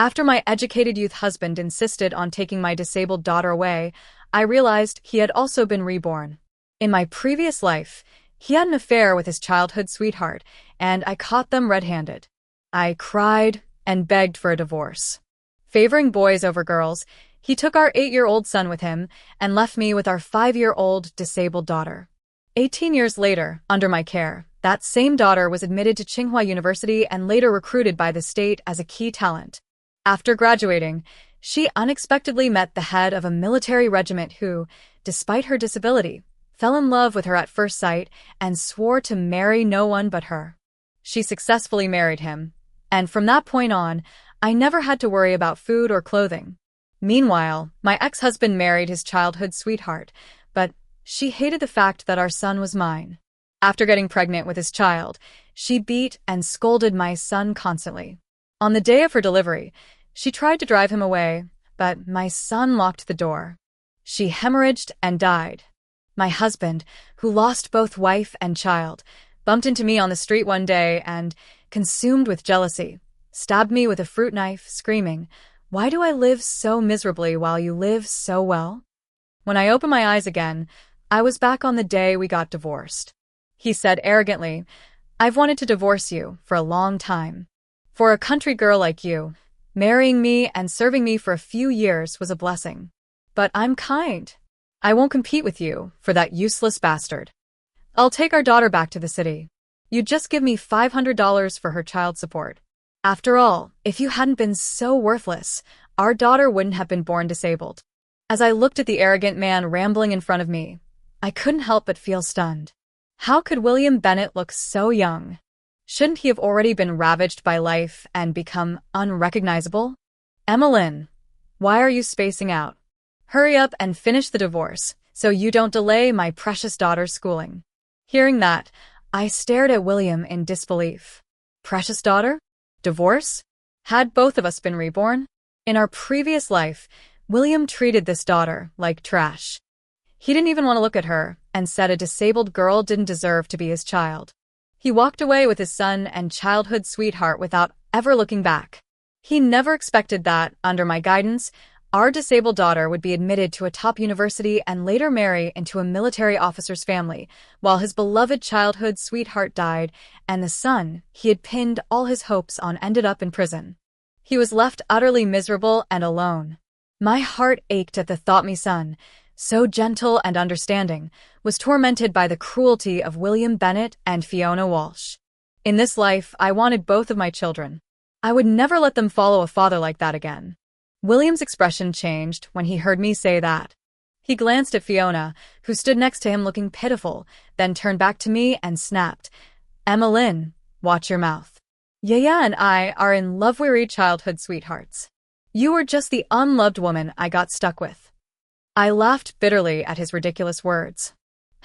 After my educated youth husband insisted on taking my disabled daughter away, I realized he had also been reborn. In my previous life, he had an affair with his childhood sweetheart, and I caught them red-handed. I cried and begged for a divorce. Favoring boys over girls, he took our 8-year-old son with him and left me with our 5-year-old disabled daughter. 18 years later, under my care, that same daughter was admitted to Tsinghua University and later recruited by the state as a key talent. After graduating, she unexpectedly met the head of a military regiment who, despite her disability, fell in love with her at first sight and swore to marry no one but her. She successfully married him, and from that point on, I never had to worry about food or clothing. Meanwhile, my ex-husband married his childhood sweetheart, but she hated the fact that our son was mine. After getting pregnant with his child, she beat and scolded my son constantly. On the day of her delivery, she tried to drive him away, but my son locked the door. She hemorrhaged and died. My husband, who lost both wife and child, bumped into me on the street one day and, consumed with jealousy, stabbed me with a fruit knife, screaming, "Why do I live so miserably while you live so well?" When I opened my eyes again, I was back on the day we got divorced. He said arrogantly, "I've wanted to divorce you for a long time. For a country girl like you, marrying me and serving me for a few years was a blessing. But I'm kind. I won't compete with you for that useless bastard. I'll take our daughter back to the city. You just give me $500 for her child support. After all, if you hadn't been so worthless, our daughter wouldn't have been born disabled." As I looked at the arrogant man rambling in front of me, I couldn't help but feel stunned. How could William Bennett look so young? Shouldn't he have already been ravaged by life and become unrecognizable? Emmeline, why are you spacing out? Hurry up and finish the divorce, so you don't delay my precious daughter's schooling. Hearing that, I stared at William in disbelief. Precious daughter? Divorce? Had both of us been reborn? In our previous life, William treated this daughter like trash. He didn't even want to look at her and said a disabled girl didn't deserve to be his child. He walked away with his son and childhood sweetheart without ever looking back. He never expected that, under my guidance, our disabled daughter would be admitted to a top university and later marry into a military officer's family, while his beloved childhood sweetheart died and the son he had pinned all his hopes on ended up in prison. He was left utterly miserable and alone. My heart ached at the thought my son, so gentle and understanding, was tormented by the cruelty of William Bennett and Fiona Walsh. In this life, I wanted both of my children. I would never let them follow a father like that again. William's expression changed when he heard me say that. He glanced at Fiona, who stood next to him looking pitiful, then turned back to me and snapped, "Emmeline, watch your mouth. Yaya and I are in love-weary childhood sweethearts. You were just the unloved woman I got stuck with." I laughed bitterly at his ridiculous words.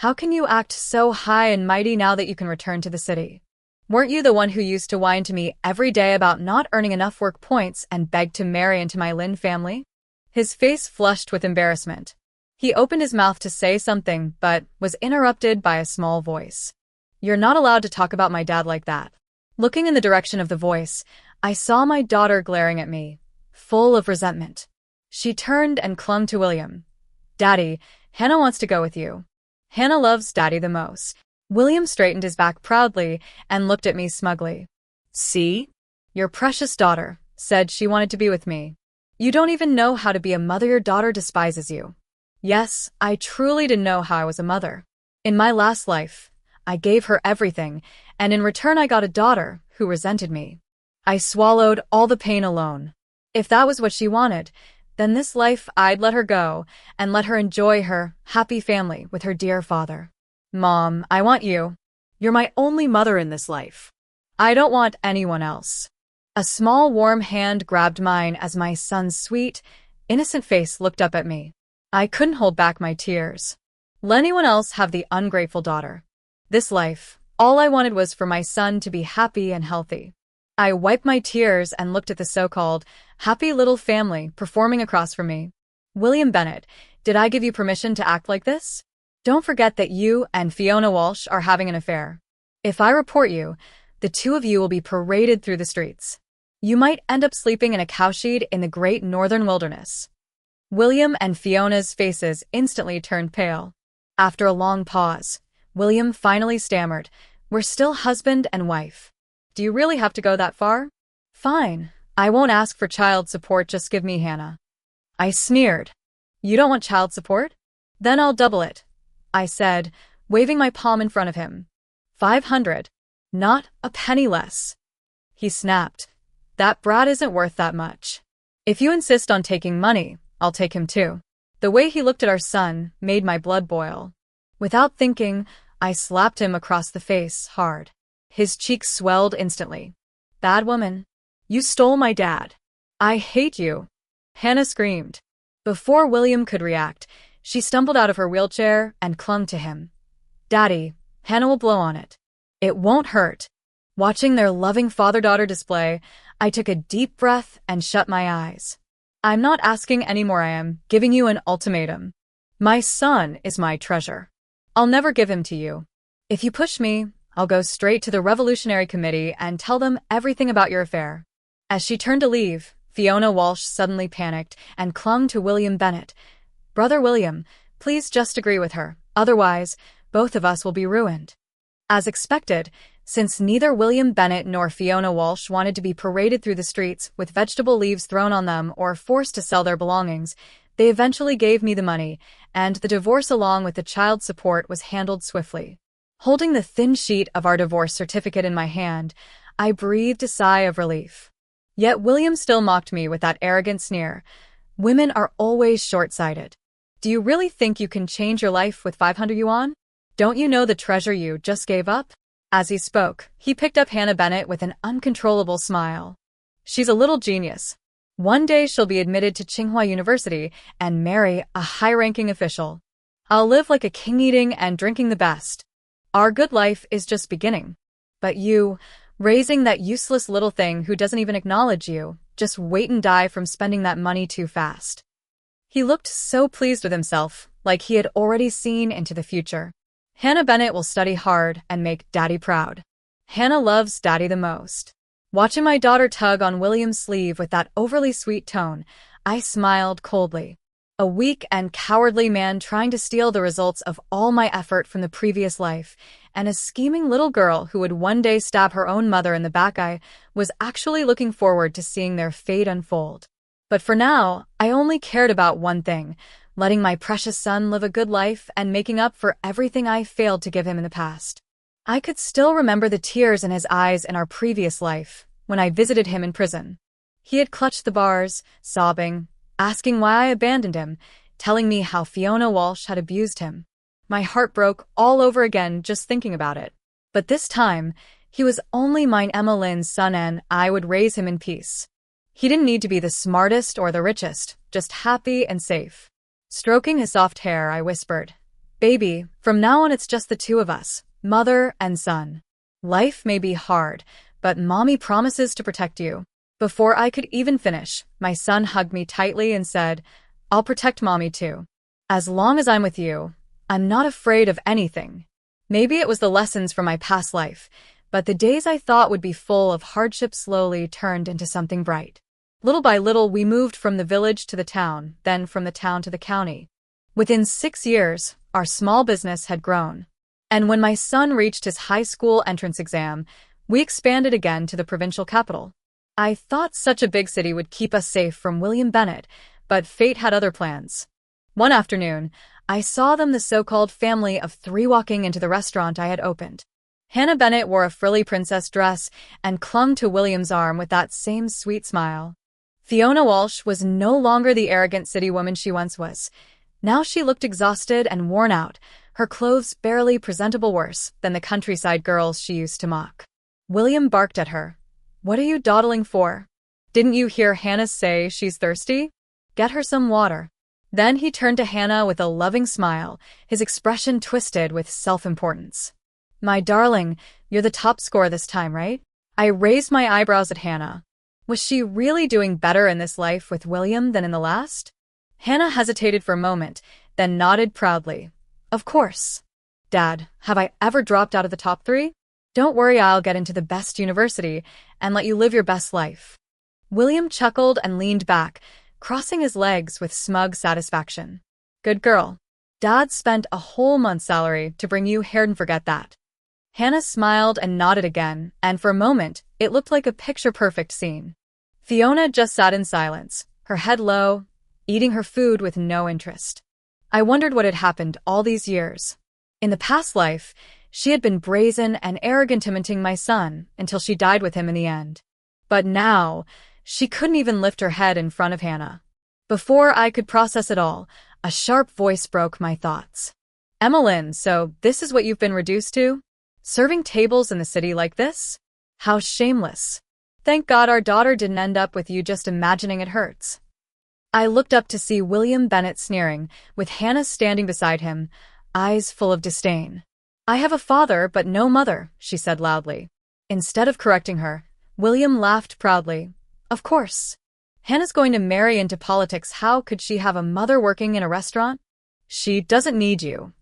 How can you act so high and mighty now that you can return to the city? Weren't you the one who used to whine to me every day about not earning enough work points and begged to marry into my Lin family? His face flushed with embarrassment. He opened his mouth to say something, but was interrupted by a small voice. "You're not allowed to talk about my dad like that." Looking in the direction of the voice, I saw my daughter glaring at me, full of resentment. She turned and clung to William. "Daddy, Hannah wants to go with you. Hannah loves Daddy the most." William straightened his back proudly and looked at me smugly. "See? Your precious daughter said she wanted to be with me. You don't even know how to be a mother. Your daughter despises you." Yes, I truly didn't know how I was a mother. In my last life, I gave her everything, and in return I got a daughter who resented me. I swallowed all the pain alone. If that was what she wanted, then this life I'd let her go and let her enjoy her happy family with her dear father. Mom, I want you. You're my only mother in this life. I don't want anyone else. A small warm hand grabbed mine as my son's sweet, innocent face looked up at me. I couldn't hold back my tears. Let anyone else have the ungrateful daughter. This life, all I wanted was for my son to be happy and healthy. I wiped my tears and looked at the so-called happy little family performing across from me. "William Bennett, did I give you permission to act like this? Don't forget that you and Fiona Walsh are having an affair. If I report you, the two of you will be paraded through the streets." You might end up sleeping in a cowshed in the great northern wilderness. William and Fiona's faces instantly turned pale. After a long pause, William finally stammered, "We're still husband and wife. Do you really have to go that far?" "Fine. I won't ask for child support, just give me Hannah." I sneered. "You don't want child support? Then I'll double it," I said, waving my palm in front of him. 500. Not a penny less. He snapped. "That brat isn't worth that much. If you insist on taking money, I'll take him too." The way he looked at our son made my blood boil. Without thinking, I slapped him across the face hard. His cheeks swelled instantly. "Bad woman. You stole my dad. I hate you," Hannah screamed. Before William could react, she stumbled out of her wheelchair and clung to him. "Daddy, Hannah will blow on it. It won't hurt." Watching their loving father-daughter display, I took a deep breath and shut my eyes. "I'm not asking anymore, I am giving you an ultimatum. My son is my treasure. I'll never give him to you. If you push me, I'll go straight to the Revolutionary Committee and tell them everything about your affair." As she turned to leave, Fiona Walsh suddenly panicked and clung to William Bennett. "Brother William, please just agree with her, otherwise, both of us will be ruined." As expected, since neither William Bennett nor Fiona Walsh wanted to be paraded through the streets with vegetable leaves thrown on them or forced to sell their belongings, they eventually gave me the money, and the divorce along with the child support was handled swiftly. Holding the thin sheet of our divorce certificate in my hand, I breathed a sigh of relief. Yet William still mocked me with that arrogant sneer. "Women are always short-sighted. Do you really think you can change your life with 500 yuan? Don't you know the treasure you just gave up?" As he spoke, he picked up Hannah Bennett with an uncontrollable smile. "She's a little genius. One day she'll be admitted to Tsinghua University and marry a high-ranking official. I'll live like a king, eating and drinking the best. Our good life is just beginning. But you, raising that useless little thing who doesn't even acknowledge you, just wait and die from spending that money too fast." He looked so pleased with himself, like he had already seen into the future. "Hannah Bennett will study hard and make Daddy proud. Hannah loves Daddy the most." Watching my daughter tug on William's sleeve with that overly sweet tone, I smiled coldly. A weak and cowardly man trying to steal the results of all my effort from the previous life, and a scheming little girl who would one day stab her own mother in the back. I was actually looking forward to seeing their fate unfold. But for now, I only cared about one thing: letting my precious son live a good life and making up for everything I failed to give him in the past. I could still remember the tears in his eyes in our previous life, when I visited him in prison. He had clutched the bars, sobbing, asking why I abandoned him, telling me how Fiona Walsh had abused him. My heart broke all over again just thinking about it. But this time, he was only mine Emma Lynn's son, and I would raise him in peace. He didn't need to be the smartest or the richest, just happy and safe. Stroking his soft hair, I whispered, "Baby, from now on it's just the two of us, mother and son. Life may be hard, but Mommy promises to protect you." Before I could even finish, my son hugged me tightly and said, "I'll protect Mommy too. As long as I'm with you, I'm not afraid of anything." Maybe it was the lessons from my past life, but the days I thought would be full of hardship slowly turned into something bright. Little by little, we moved from the village to the town, then from the town to the county. Within 6 years, our small business had grown. And when my son reached his high school entrance exam, we expanded again to the provincial capital. I thought such a big city would keep us safe from William Bennett, but fate had other plans. One afternoon, I saw them, the so-called family of 3, walking into the restaurant I had opened. Hannah Bennett wore a frilly princess dress and clung to William's arm with that same sweet smile. Fiona Walsh was no longer the arrogant city woman she once was. Now she looked exhausted and worn out, her clothes barely presentable, worse than the countryside girls she used to mock. William barked at her. "What are you dawdling for? Didn't you hear Hannah say she's thirsty? Get her some water." Then he turned to Hannah with a loving smile, his expression twisted with self-importance. "My darling, you're the top scorer this time, right?" I raised my eyebrows at Hannah. Was she really doing better in this life with William than in the last? Hannah hesitated for a moment, then nodded proudly. "Of course. Dad, have I ever dropped out of the top 3? Don't worry, I'll get into the best university and let you live your best life." William chuckled and leaned back, crossing his legs with smug satisfaction. Good girl. Dad spent a whole month's salary to bring you here and forget that. Hannah smiled and nodded again, and for a moment, it looked like a picture-perfect scene. Fiona just sat in silence, her head low, eating her food with no interest. I wondered what had happened all these years. In the past life, she had been brazen and arrogant imiting my son until she died with him in the end. But now, she couldn't even lift her head in front of Hannah. Before I could process it all, a sharp voice broke my thoughts. Emmeline, so this is what you've been reduced to? Serving tables in the city like this? How shameless. Thank God our daughter didn't end up with you just imagining it hurts. I looked up to see William Bennett sneering, with Hannah standing beside him, eyes full of disdain. I have a father but no mother, she said loudly. Instead of correcting her, William laughed proudly. Of course. Hannah's going to marry into politics. How could she have a mother working in a restaurant? She doesn't need you.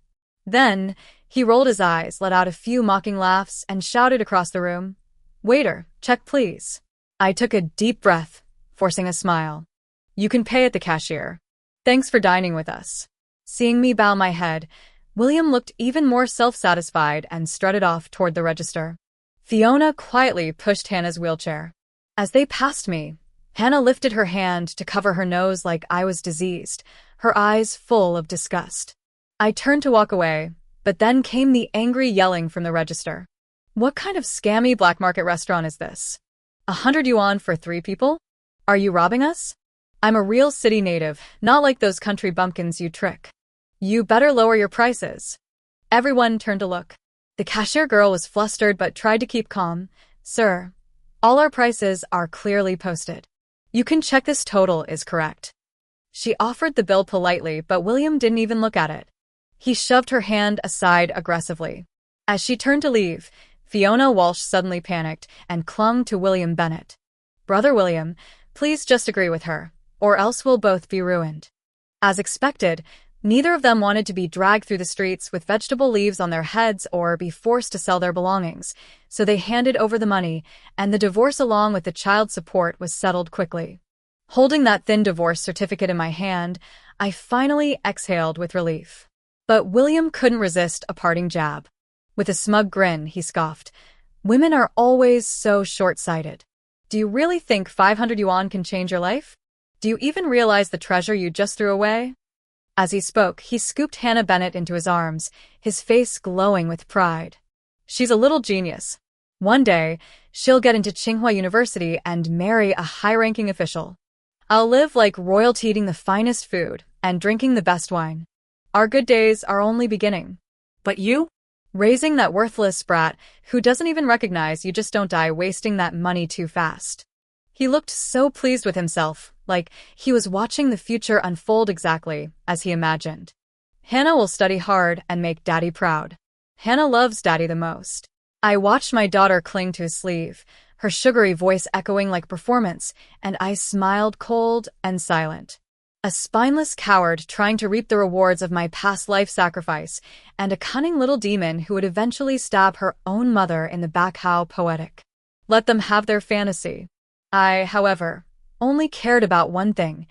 Then, he rolled his eyes, let out a few mocking laughs, and shouted across the room, Waiter, check please. I took a deep breath, forcing a smile. You can pay at the cashier. Thanks for dining with us. Seeing me bow my head, William looked even more self-satisfied and strutted off toward the register. Fiona quietly pushed Hannah's wheelchair. As they passed me, Hannah lifted her hand to cover her nose like I was diseased, her eyes full of disgust. I turned to walk away, but then came the angry yelling from the register. What kind of scammy black market restaurant is this? 100 yuan for 3 people? Are you robbing us? I'm a real city native, not like those country bumpkins you trick. You better lower your prices. Everyone turned to look. The cashier girl was flustered but tried to keep calm. Sir, all our prices are clearly posted. You can check this total is correct. She offered the bill politely, but William didn't even look at it. He shoved her hand aside aggressively. As she turned to leave, Fiona Walsh suddenly panicked and clung to William Bennett. Brother William, please just agree with her, or else we'll both be ruined. As expected, neither of them wanted to be dragged through the streets with vegetable leaves on their heads or be forced to sell their belongings, so they handed over the money, and the divorce along with the child support was settled quickly. Holding that thin divorce certificate in my hand, I finally exhaled with relief. But William couldn't resist a parting jab. With a smug grin, he scoffed, Women are always so short-sighted. Do you really think 500 yuan can change your life? Do you even realize the treasure you just threw away? As he spoke, he scooped Hannah Bennett into his arms, his face glowing with pride. She's a little genius. One day, she'll get into Tsinghua University and marry a high-ranking official. I'll live like royalty, eating the finest food and drinking the best wine. Our good days are only beginning. But you? Raising that worthless brat who doesn't even recognize you just don't die wasting that money too fast. He looked so pleased with himself, like he was watching the future unfold exactly as he imagined. Hannah will study hard and make Daddy proud. Hannah loves Daddy the most. I watched my daughter cling to his sleeve, her sugary voice echoing like performance, and I smiled cold and silent. A spineless coward trying to reap the rewards of my past life sacrifice, and a cunning little demon who would eventually stab her own mother in the back. How poetic. Let them have their fantasy. I, however, only cared about one thing,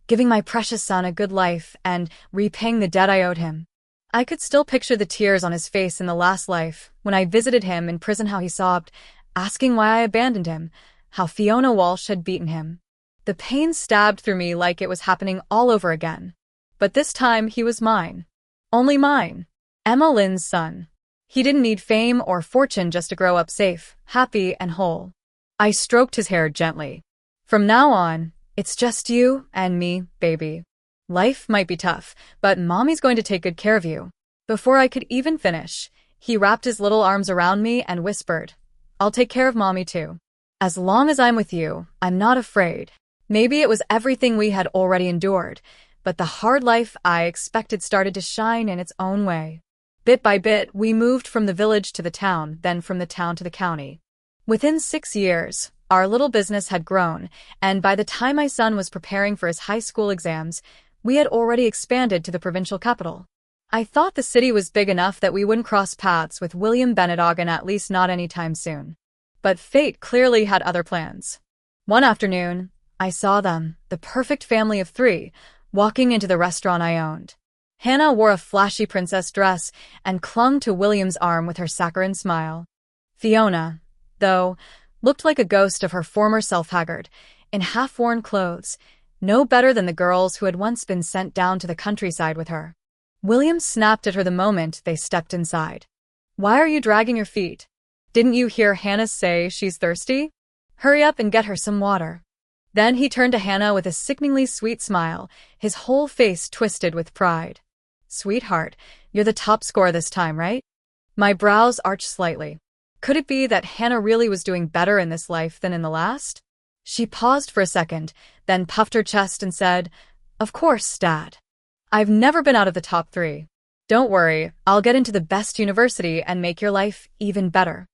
giving my precious son a good life and repaying the debt I owed him. I could still picture the tears on his face in the last life, when I visited him in prison, how he sobbed, asking why I abandoned him, how Fiona Walsh had beaten him. The pain stabbed through me like it was happening all over again. But this time he was mine. Only mine. Emma Lynn's son. He didn't need fame or fortune just to grow up safe, happy, and whole. I stroked his hair gently. From now on, it's just you and me, baby. Life might be tough, but Mommy's going to take good care of you. Before I could even finish, he wrapped his little arms around me and whispered, I'll take care of Mommy too. As long as I'm with you, I'm not afraid. Maybe it was everything we had already endured, but the hard life I expected started to shine in its own way. Bit by bit, we moved from the village to the town, then from the town to the county. Within 6 years, our little business had grown, and by the time my son was preparing for his high school exams, we had already expanded to the provincial capital. I thought the city was big enough that we wouldn't cross paths with William Bennett again, at least not anytime soon. But fate clearly had other plans. One afternoon, I saw them, the perfect family of three, walking into the restaurant I owned. Hannah wore a flashy princess dress and clung to William's arm with her saccharine smile. Fiona, though, looked like a ghost of her former self, haggard, in half-worn clothes, no better than the girls who had once been sent down to the countryside with her. William snapped at her the moment they stepped inside. "Why are you dragging your feet? Didn't you hear Hannah say she's thirsty? Hurry up and get her some water." Then he turned to Hannah with a sickeningly sweet smile, his whole face twisted with pride. "Sweetheart, you're the top scorer this time, right?" My brows arched slightly. Could it be that Hannah really was doing better in this life than in the last? She paused for a second, then puffed her chest and said, "Of course, Dad. I've never been out of the top 3. Don't worry, I'll get into the best university and make your life even better."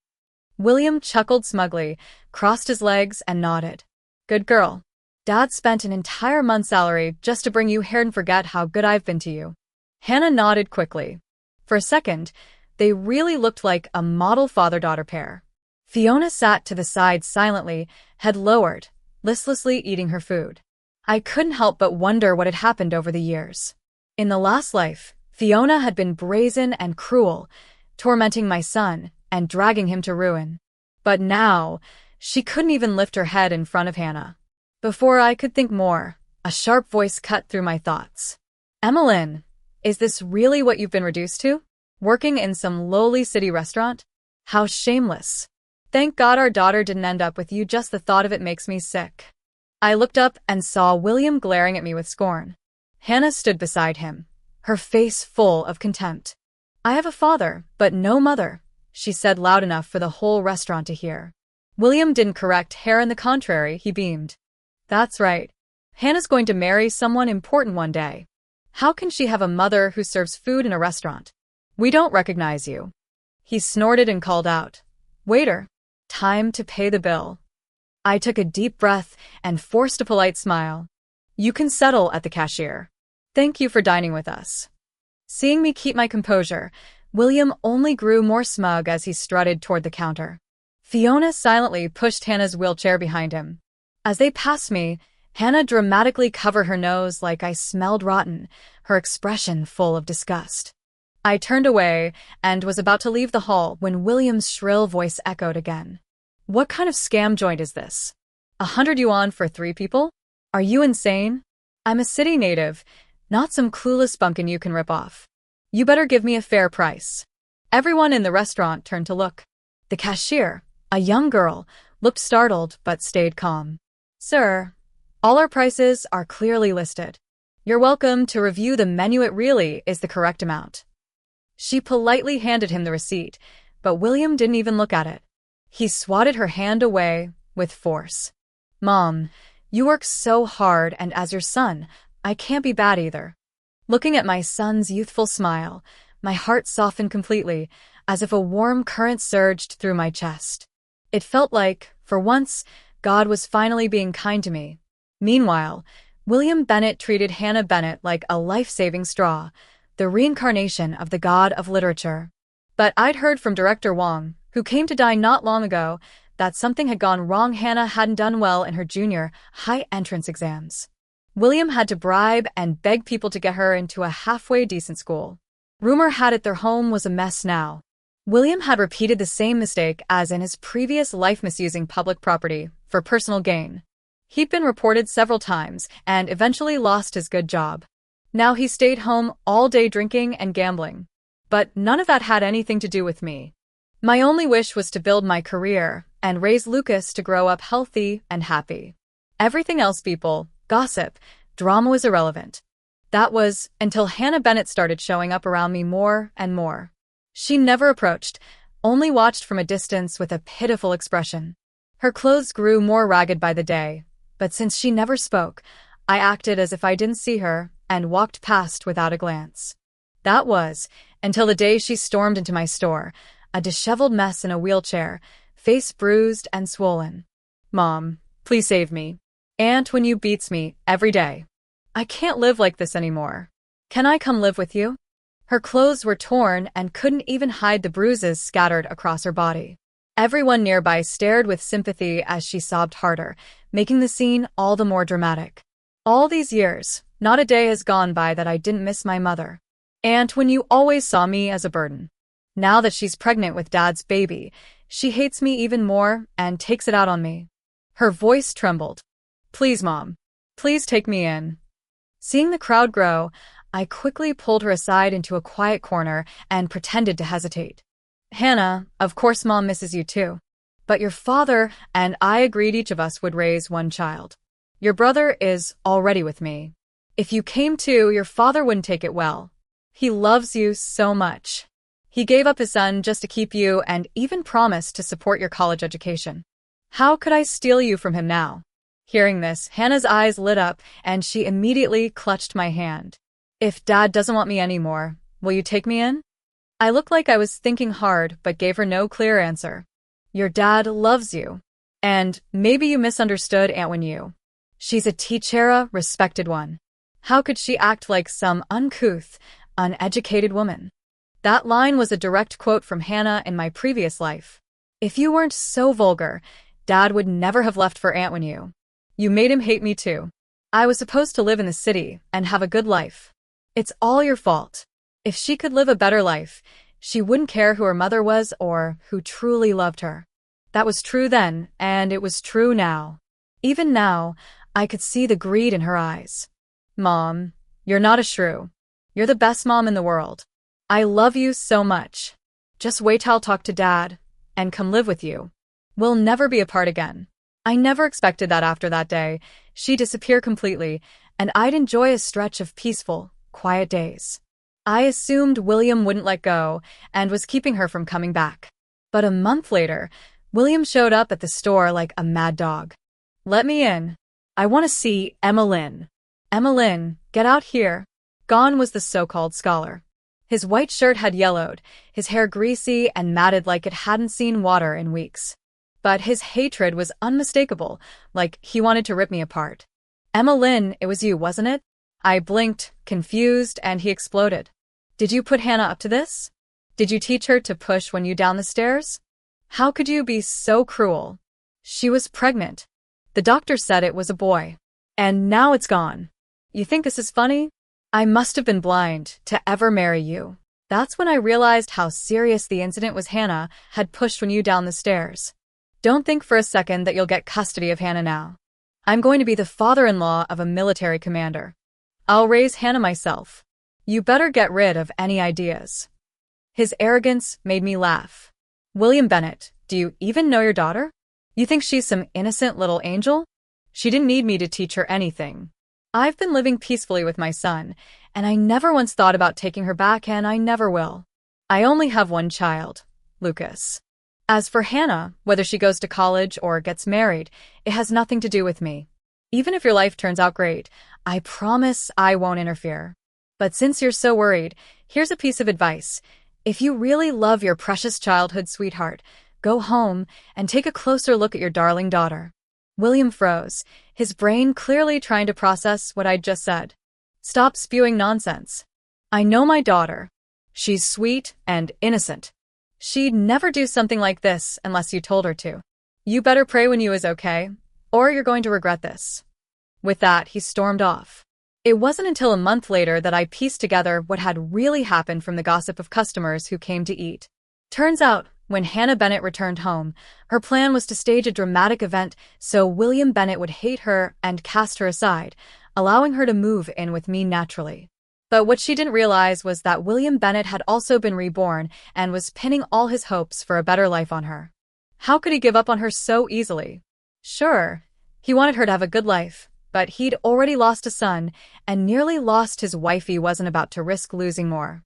William chuckled smugly, crossed his legs, and nodded. "Good girl. Dad spent an entire month's salary just to bring you here and forget how good I've been to you." Hannah nodded quickly. For a second, they really looked like a model father-daughter pair. Fiona sat to the side silently, head lowered, listlessly eating her food. I couldn't help but wonder what had happened over the years. In the last life, Fiona had been brazen and cruel, tormenting my son and dragging him to ruin. But now, she couldn't even lift her head in front of Hannah. Before I could think more, a sharp voice cut through my thoughts. "Emmeline, is this really what you've been reduced to? Working in some lowly city restaurant? How shameless. Thank God our daughter didn't end up with you. Just the thought of it makes me sick." I looked up and saw William glaring at me with scorn. Hannah stood beside him, her face full of contempt. "I have a father, but no mother," she said loud enough for the whole restaurant to hear. William didn't correct her, on the contrary, he beamed. "That's right. Hannah's going to marry someone important one day. How can she have a mother who serves food in a restaurant? We don't recognize you." He snorted and called out, "Waiter, time to pay the bill." I took a deep breath and forced a polite smile. "You can settle at the cashier. Thank you for dining with us." Seeing me keep my composure, William only grew more smug as he strutted toward the counter. Fiona silently pushed Hannah's wheelchair behind him. As they passed me, Hannah dramatically covered her nose like I smelled rotten, her expression full of disgust. I turned away and was about to leave the hall when William's shrill voice echoed again. "What kind of scam joint is this? 100 yuan for 3 people? Are you insane? I'm a city native, not some clueless bumpkin you can rip off. You better give me a fair price." Everyone in the restaurant turned to look. The cashier, a young girl, looked startled but stayed calm. "Sir, all our prices are clearly listed. You're welcome to review the menu. It really is the correct amount." She politely handed him the receipt, but William didn't even look at it. He swatted her hand away with force. "Mom, you work so hard, and as your son, I can't be bad either." Looking at my son's youthful smile, my heart softened completely, as if a warm current surged through my chest. It felt like, for once, God was finally being kind to me. Meanwhile, William Bennett treated Hannah Bennett like a life-saving straw, the reincarnation of the god of literature. But I'd heard from Director Wong, who came to die not long ago, that something had gone wrong. Hannah hadn't done well in her junior high entrance exams. William had to bribe and beg people to get her into a halfway decent school. Rumor had it their home was a mess now. William had repeated the same mistake as in his previous life, misusing public property for personal gain. He'd been reported several times and eventually lost his good job. Now he stayed home all day drinking and gambling. But none of that had anything to do with me. My only wish was to build my career and raise Lucas to grow up healthy and happy. Everything else, people, gossip, drama, was irrelevant. That was until Hannah Bennett started showing up around me more and more. She never approached, only watched from a distance with a pitiful expression. Her clothes grew more ragged by the day, but since she never spoke, I acted as if I didn't see her and walked past without a glance. That was until the day she stormed into my store, a disheveled mess in a wheelchair, face bruised and swollen. "Mom, please save me. Aunt when you beats me every day. I can't live like this anymore. Can I come live with you?" Her clothes were torn and couldn't even hide the bruises scattered across her body. Everyone nearby stared with sympathy as she sobbed harder, making the scene all the more dramatic. All these years, not a day has gone by that I didn't miss my mother. And when you always saw me as a burden. Now that she's pregnant with Dad's baby, she hates me even more and takes it out on me. Her voice trembled. Please, Mom. Please take me in. Seeing the crowd grow, I quickly pulled her aside into a quiet corner and pretended to hesitate. Hannah, of course Mom misses you too. But your father and I agreed each of us would raise one child. Your brother is already with me. If you came too, your father wouldn't take it well. He loves you so much. He gave up his son just to keep you and even promised to support your college education. How could I steal you from him now? Hearing this, Hannah's eyes lit up and she immediately clutched my hand. If Dad doesn't want me anymore, will you take me in? I looked like I was thinking hard but gave her no clear answer. Your dad loves you. And maybe you misunderstood Aunt Winnie. She's a teachera, respected one. How could she act like some uncouth, uneducated woman? That line was a direct quote from Hannah in my previous life. If you weren't so vulgar, Dad would never have left for Aunt Winnie. You made him hate me too. I was supposed to live in the city and have a good life. It's all your fault. If she could live a better life, she wouldn't care who her mother was or who truly loved her. That was true then, and it was true now. Even now, I could see the greed in her eyes. Mom, you're not a shrew. You're the best mom in the world. I love you so much. Just wait till I'll talk to Dad and come live with you. We'll never be apart again. I never expected that after that day, she'd disappear completely, and I'd enjoy a stretch of peaceful, quiet days. I assumed William wouldn't let go and was keeping her from coming back. But a month later, William showed up at the store like a mad dog. Let me in. I want to see Emmeline. Emmeline, get out here. Gone was the so-called scholar. His white shirt had yellowed, his hair greasy and matted like it hadn't seen water in weeks. But his hatred was unmistakable, like he wanted to rip me apart. Emmeline, it was you, wasn't it? I blinked, confused, and he exploded. Did you put Hannah up to this? Did you teach her to push when you down the stairs? How could you be so cruel? She was pregnant. The doctor said it was a boy. And now it's gone. You think this is funny? I must have been blind to ever marry you. That's when I realized how serious the incident was Hannah had pushed when you down the stairs. Don't think for a second that you'll get custody of Hannah now. I'm going to be the father-in-law of a military commander. I'll raise Hannah myself. You better get rid of any ideas. His arrogance made me laugh. William Bennett, do you even know your daughter? You think she's some innocent little angel? She didn't need me to teach her anything. I've been living peacefully with my son, and I never once thought about taking her back, and I never will. I only have one child, Lucas. As for Hannah, whether she goes to college or gets married, it has nothing to do with me. Even if your life turns out great, I promise I won't interfere. But since you're so worried, here's a piece of advice. If you really love your precious childhood sweetheart, go home and take a closer look at your darling daughter. William froze, his brain clearly trying to process what I'd just said. Stop spewing nonsense. I know my daughter. She's sweet and innocent. She'd never do something like this unless you told her to. You better pray when you is okay, or you're going to regret this. With that, he stormed off. It wasn't until a month later that I pieced together what had really happened from the gossip of customers who came to eat. Turns out, when Hannah Bennett returned home, her plan was to stage a dramatic event so William Bennett would hate her and cast her aside, allowing her to move in with me naturally. But what she didn't realize was that William Bennett had also been reborn and was pinning all his hopes for a better life on her. How could he give up on her so easily? Sure, he wanted her to have a good life, but he'd already lost a son and nearly lost his wife. He wasn't about to risk losing more.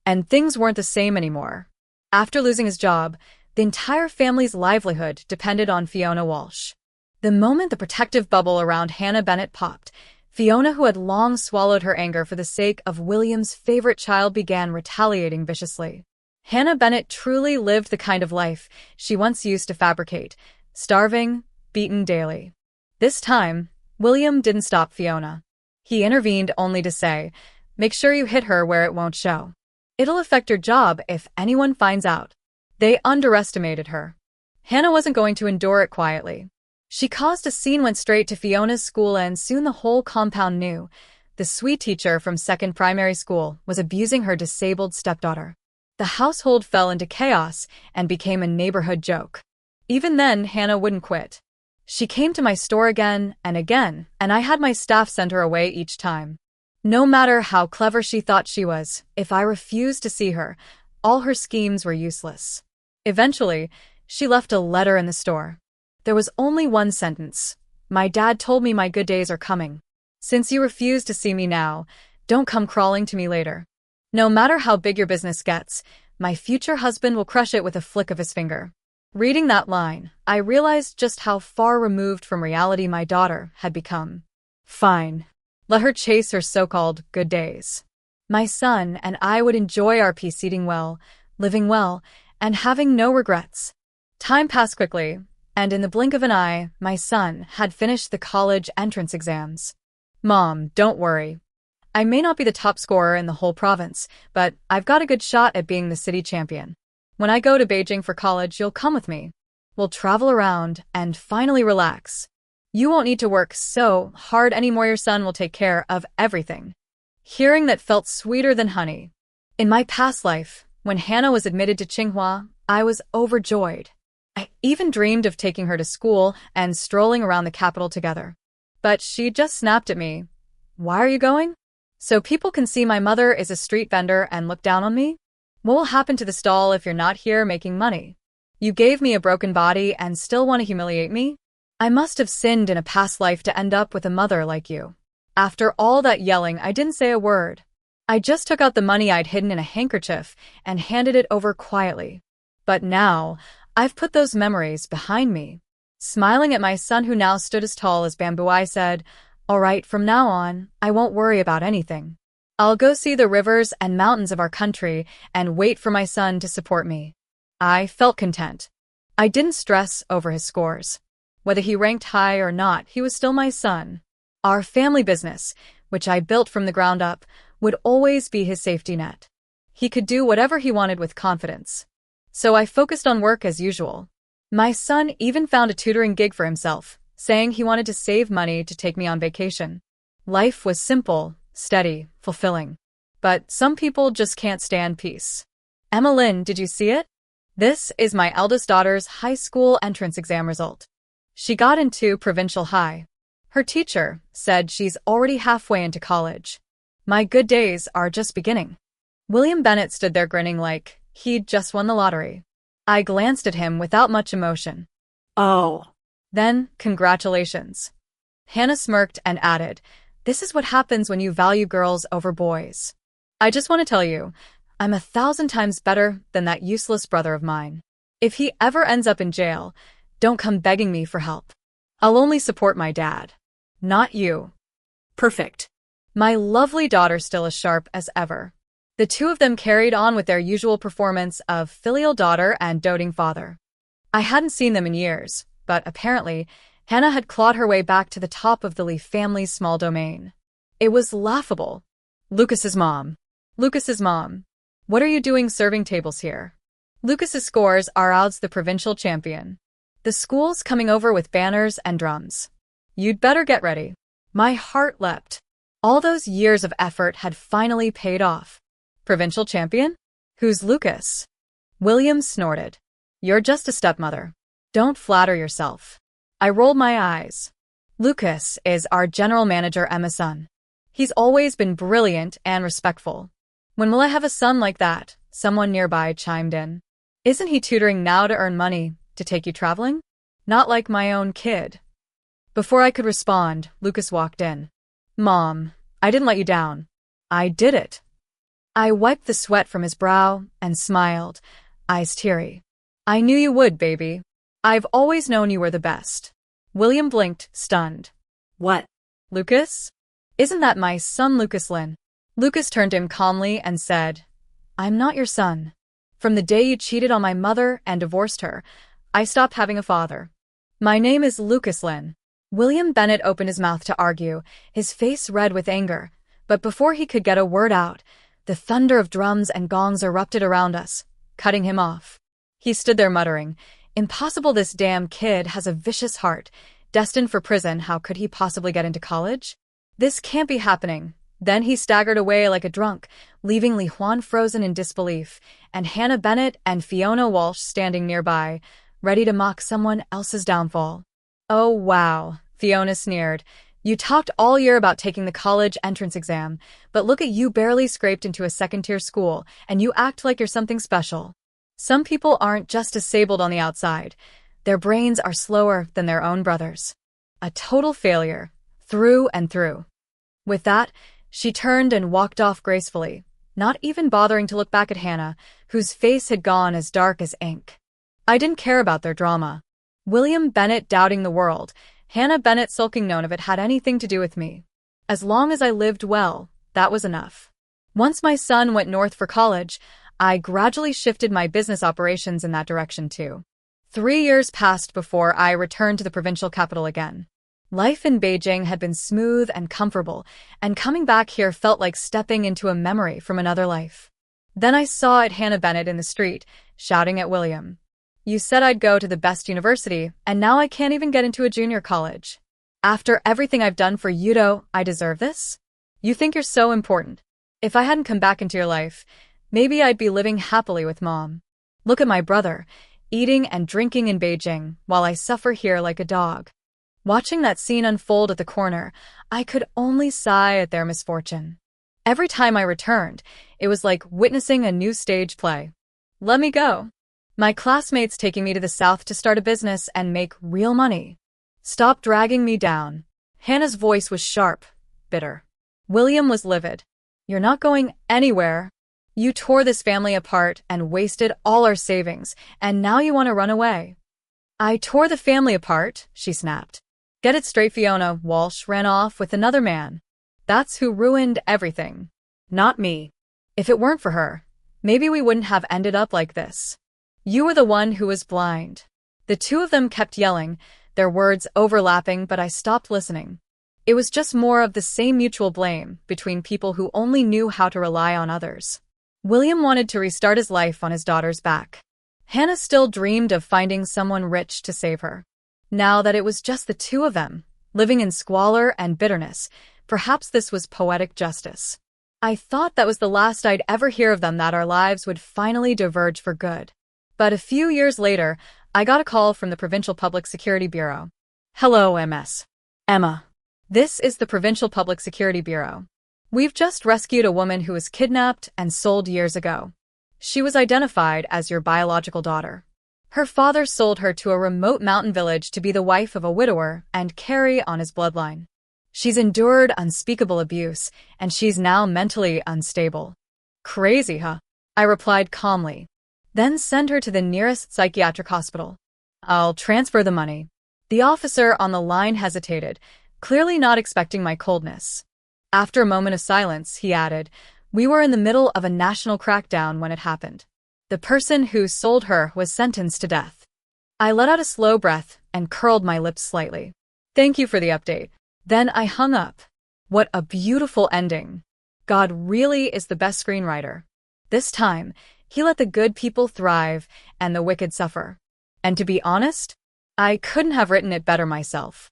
And things weren't the same anymore. After losing his job, the entire family's livelihood depended on Fiona Walsh. The moment the protective bubble around Hannah Bennett popped, Fiona, who had long swallowed her anger for the sake of William's favorite child, began retaliating viciously. Hannah Bennett truly lived the kind of life she once used to fabricate, starving, beaten daily. This time, William didn't stop Fiona. He intervened only to say, "Make sure you hit her where it won't show. It'll affect your job if anyone finds out." They underestimated her. Hannah wasn't going to endure it quietly. She caused a scene, went straight to Fiona's school, and soon the whole compound knew. The sweet teacher from second primary school was abusing her disabled stepdaughter. The household fell into chaos and became a neighborhood joke. Even then, Hannah wouldn't quit. She came to my store again, and I had my staff send her away each time. No matter how clever she thought she was, if I refused to see her, all her schemes were useless. Eventually, she left a letter in the store. There was only one sentence. My dad told me my good days are coming. Since you refuse to see me now, don't come crawling to me later. No matter how big your business gets, my future husband will crush it with a flick of his finger. Reading that line, I realized just how far removed from reality my daughter had become. Fine. Let her chase her so-called good days. My son and I would enjoy our peace, eating well, living well, and having no regrets. Time passed quickly, and in the blink of an eye, my son had finished the college entrance exams. Mom, don't worry. I may not be the top scorer in the whole province, but I've got a good shot at being the city champion. When I go to Beijing for college, you'll come with me. We'll travel around and finally relax. You won't need to work so hard anymore. Your son will take care of everything. Hearing that felt sweeter than honey. In my past life, when Hannah was admitted to Tsinghua, I was overjoyed. I even dreamed of taking her to school and strolling around the capital together. But she just snapped at me. Why are you going? So people can see my mother is a street vendor and look down on me? What will happen to the stall if you're not here making money? You gave me a broken body and still want to humiliate me? I must have sinned in a past life to end up with a mother like you. After all that yelling, I didn't say a word. I just took out the money I'd hidden in a handkerchief and handed it over quietly. But now, I've put those memories behind me. Smiling at my son, who now stood as tall as bamboo, I said, "All right, from now on, I won't worry about anything. I'll go see the rivers and mountains of our country and wait for my son to support me." I felt content. I didn't stress over his scores. Whether he ranked high or not, he was still my son. Our family business, which I built from the ground up, would always be his safety net. He could do whatever he wanted with confidence. So I focused on work as usual. My son even found a tutoring gig for himself, saying he wanted to save money to take me on vacation. Life was simple, steady, fulfilling. But some people just can't stand peace. Emma Lynn, did you see it? This is my eldest daughter's high school entrance exam result. She got into provincial high. Her teacher said she's already halfway into college. My good days are just beginning. William Bennett stood there grinning like he'd just won the lottery. I glanced at him without much emotion. Oh. Then, congratulations. Hannah smirked and added, "This is what happens when you value girls over boys. I just want to tell you, I'm 1,000 times better than that useless brother of mine. If he ever ends up in jail, don't come begging me for help. I'll only support my dad. Not you." Perfect. My lovely daughter still as sharp as ever. The two of them carried on with their usual performance of filial daughter and doting father. I hadn't seen them in years, but apparently, Hannah had clawed her way back to the top of the Lee family's small domain. It was laughable. Lucas's mom. Lucas's mom. What are you doing serving tables here? Lucas's scores are odds the provincial champion. The school's coming over with banners and drums. You'd better get ready. My heart leapt. All those years of effort had finally paid off. Provincial champion? Who's Lucas? William snorted. You're just a stepmother. Don't flatter yourself. I rolled my eyes. Lucas is our general manager, Emma's son. He's always been brilliant and respectful. When will I have a son like that? Someone nearby chimed in. Isn't he tutoring now to earn money, to take you traveling? Not like my own kid. Before I could respond, Lucas walked in. Mom, I didn't let you down. I did it. I wiped the sweat from his brow and smiled, eyes teary. I knew you would, baby. I've always known you were the best. William blinked, stunned. What? Lucas? Isn't that my son, Lucas Lynn? Lucas turned to him calmly and said, I'm not your son. From the day you cheated on my mother and divorced her, I stopped having a father. My name is Lucas Lynn. William Bennett opened his mouth to argue, his face red with anger, but before he could get a word out, the thunder of drums and gongs erupted around us, cutting him off. He stood there muttering, Impossible, this damn kid has a vicious heart. Destined for prison, how could he possibly get into college? This can't be happening. Then he staggered away like a drunk, leaving Li Huan frozen in disbelief, and Hannah Bennett and Fiona Walsh standing nearby, ready to mock someone else's downfall. Oh wow, Fiona sneered. You talked all year about taking the college entrance exam, but look at you, barely scraped into a second-tier school, and you act like you're something special. Some people aren't just disabled on the outside. Their brains are slower than their own brothers. A total failure, through and through. With that, she turned and walked off gracefully, not even bothering to look back at Hannah, whose face had gone as dark as ink. I didn't care about their drama. William Bennett doubting the world, Hannah Bennett sulking, none of it had anything to do with me. As long as I lived well, that was enough. Once my son went north for college, I gradually shifted my business operations in that direction too. 3 years passed before I returned to the provincial capital again. Life in Beijing had been smooth and comfortable, and coming back here felt like stepping into a memory from another life. Then I saw Hannah Bennett in the street, shouting at William. You said I'd go to the best university, and now I can't even get into a junior college. After everything I've done for you, though, I deserve this? You think you're so important. If I hadn't come back into your life, maybe I'd be living happily with Mom. Look at my brother, eating and drinking in Beijing, while I suffer here like a dog. Watching that scene unfold at the corner, I could only sigh at their misfortune. Every time I returned, it was like witnessing a new stage play. Let me go. My classmates taking me to the south to start a business and make real money. Stop dragging me down. Hannah's voice was sharp, bitter. William was livid. You're not going anywhere. You tore this family apart and wasted all our savings, and now you want to run away. I tore the family apart, she snapped. Get it straight, Fiona Walsh ran off with another man. That's who ruined everything. Not me. If it weren't for her, maybe we wouldn't have ended up like this. You were the one who was blind. The two of them kept yelling, their words overlapping, but I stopped listening. It was just more of the same mutual blame between people who only knew how to rely on others. William wanted to restart his life on his daughter's back. Hannah still dreamed of finding someone rich to save her. Now that it was just the two of them, living in squalor and bitterness, perhaps this was poetic justice. I thought that was the last I'd ever hear of them, that our lives would finally diverge for good. But a few years later, I got a call from the Provincial Public Security Bureau. Hello, MS. Emma. This is the Provincial Public Security Bureau. We've just rescued a woman who was kidnapped and sold years ago. She was identified as your biological daughter. Her father sold her to a remote mountain village to be the wife of a widower and carry on his bloodline. She's endured unspeakable abuse, and she's now mentally unstable. Crazy, huh? I replied calmly. Then send her to the nearest psychiatric hospital. I'll transfer the money. The officer on the line hesitated, clearly not expecting my coldness. After a moment of silence, he added, We were in the middle of a national crackdown when it happened. The person who sold her was sentenced to death. I let out a slow breath and curled my lips slightly. Thank you for the update. Then I hung up. What a beautiful ending. God really is the best screenwriter. This time, he let the good people thrive and the wicked suffer. And to be honest, I couldn't have written it better myself.